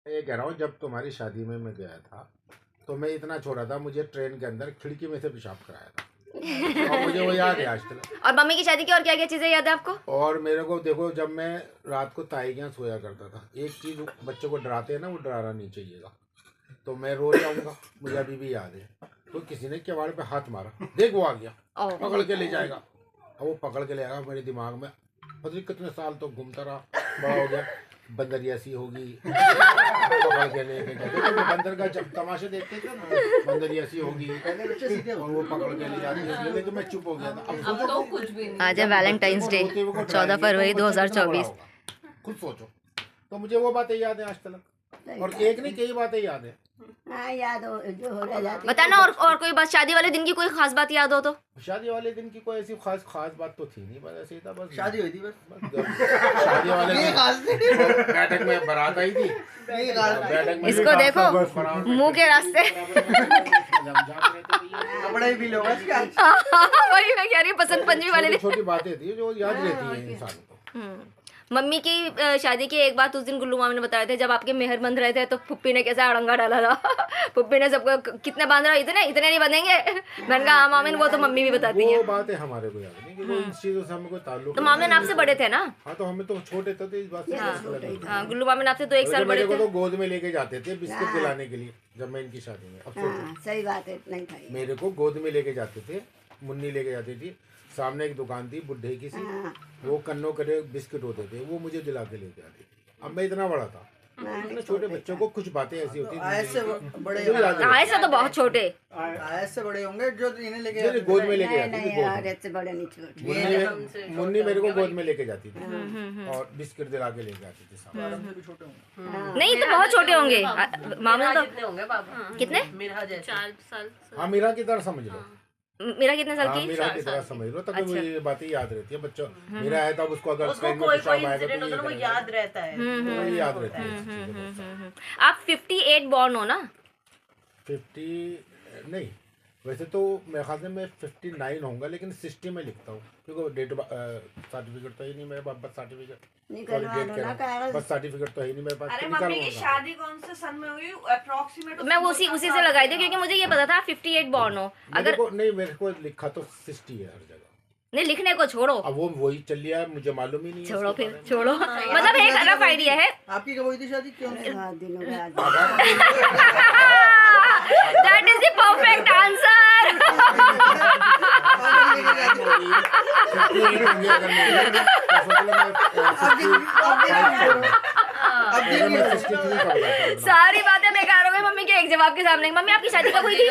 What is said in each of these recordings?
ये कह रहा हूँ, जब तुम्हारी शादी में मैं गया था तो मैं इतना छोटा था, मुझे ट्रेन के अंदर खिड़की में से पेशाब कराया था और मुझे वो याद है आज तक। और मम्मी की शादी की और क्या क्या चीजें याद है आपको? और मेरे को देखो, जब मैं रात को ताई के यहाँ सोया करता था, एक चीज बच्चों को डराते हैं ना, वो डराना नहीं चाहिएगा। तो मैं रो जाऊंगा, मुझे अभी भी याद है। तो किसी ने किवाड़ पे हाथ मारा, देख वो आ गया, पकड़ के ले जाएगा। और वो पकड़ के ले आएगा, मेरे दिमाग में पता नहीं कितने साल तो घूमता रहा, बड़ा हो गया, बंदरिया सी होगी, पकड़ के लेके जाते। तो बंदर का जब तमाशा देखते थे ना, बंदरिया सी होगी और वो पकड़ के ले जाती होगी, लेकिन मैं चुप हो गया था। अब तो कुछ भी नहीं। आज है वैलेंटाइंस डे 14 फरवरी 2024। खुद सोचो, तो मुझे वो बातें याद है आज तक, और एक नहीं कई बातें याद है। हाँ याद हो जो हो जाती। बताना और कोई बात, शादी वाले दिन की कोई खास बात याद हो तो? शादी वाले दिन की कोई ऐसी खास बात तो थी नहीं, बस ऐसे ही था। बस शादी हुई थी बस शादी वाले दिन बैठक में बारात आई थी, बैठक में इसको देखो, मुंह के रास्ते। कपड़े भी लो बस क्या। वही मैं कह रही हूँ, बसंत पंचमी वाले दिन। छोटी बातें थी जो याद रहती है इंसान को। मम्मी की शादी की एक बात उस दिन गुल्लू मामी ने बताया थे, जब आपके मेहर बंध रहे थे तो फुप्पी ने कैसा अड़ंगा डाला था। फुप्पी ने सबको कितने बांध रहा, इतने नहीं बंधेंगे। मैंने कहा हाँ मामी, वो तो मम्मी भी बताती है। वो बात है हमारे को याद नहीं कि वो इन चीजों से हमें कोई ताल्लुक। तो मामी आपसे बड़े थे ना? हाँ, तो हमें तो छोटे थे तो इस बात से। हाँ, गुल्लू मामी आपसे तो 1 साल बड़े थे। तो गोद में लेके जाते थे बिस्किट दिलाने के लिए, जब मैं इनकी शादी में। अब हाँ सही बात है, नहीं था। मेरे को गोद में लेके जाते थे, मुन्नी लेके जाती थी। सामने एक दुकान थी बुढ़े की सी, वो कन्नो करे बिस्किट होते थे, वो मुझे दिला के लेके आती थी। अब मैं इतना बड़ा था, इतने छोटे बच्चों को कुछ बातें ऐसी होती आयत से बड़े आए से तो बहुत छोटे, आयत से बड़े होंगे जो इन्हें लेके गोद में लेके जाती थी। नहीं से बड़े नहीं छोटे। मुन्नी मेरे को गोद में लेके जाती थी और बिस्किट दिला के लेके आती थी सामने। भी छोटे होंगे। नहीं तो बहुत छोटे होंगे मामा तो। कितने होंगे पापा? कितने? मेरा जैसे 4 साल। हाँ, मीरा की तरह समझ लो। मेरा कितने साल हाँ, की? मीरा की तरह समझ लो, तब अच्छा। ये बातें याद रहती है बच्चों। मीरा है तब उसको अगर उसको ट्रेन में कोई पेशाब आएगा इंसिडेंट तो होता है ना, वो ये याद रहता है। वही याद रहती है। आप 58 बॉर्न हो ना? 50 नहीं, वैसे तो मेरे ख्याल से मैं 59 होऊंगा, लेकिन 60 में लिखता हूँ क्योंकि डेट सर्टिफिकेट तो ही नहीं मेरे पास। बर्थ सर्टिफिकेट निकलवा लो ना कागज। बर्थ सर्टिफिकेट तो है ही नहीं मेरे पास। अरे तो मम्मी की निकालूंगा। शादी कौन से सन में हुई अप्रोक्सीमेट? मैं उसी से लगाई थी क्योंकि मुझे ये पता था 58 बॉर्न हो। अगर मेरे को लिखा तो 60 है हर जगह। नहीं, लिखने को छोड़ो, अब वो वही चल लिया है, मुझे मालूम ही नहीं है छोड़ो इसके फिर बारे में। छोड़ो। मतलब एक रफ आइडिया है। आपकी कब हुई थी शादी? क्यों? दिनों बाद that is the perfect answer. सारी बातें बेकार हो गई मम्मी के एक जवाब के सामने। मम्मी आपकी शादी कब हुई थी?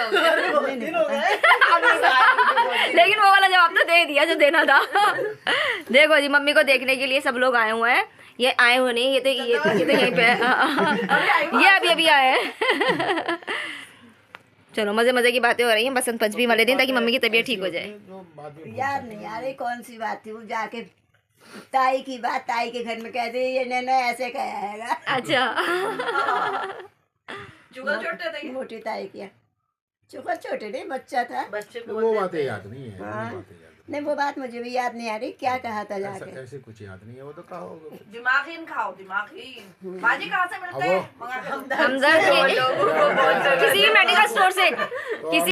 लेकिन वो वाला जवाब तो दे दिया जो देना था। देखो जी, मम्मी को देखने के लिए सब लोग आए हुए हैं। ये आए हुए नहीं, ये तो यहीं पे ये अभी आए हैं। चलो, मजे की बातें हो रही हैं बसंत पंचमी वाले दिन, ताकि मम्मी की तबीयत ठीक हो जाए। याद नहीं यार, ये कौन सी बात थी? वो जाके ताई की बात, ताई के घर में कहते ये नैना ऐसे कहेगा। अच्छा। जुगल छोटे थे। मोटी ताई किया चुका, छोटे नहीं बच्चा था। बच्चे वो बातें याद नहीं है। हाँ। वो बातें याद नहीं वो बात मुझे भी याद नहीं आ रही, क्या कहा था जाके। ऐसे कुछ याद नहीं है, वो तो कहा होगा। दिमागहीन खाओ, दिमागहीन। बाजी कहाँ से मिलते हैं? हमदर्द किसी भी मेडिकल स्टोर से, किसी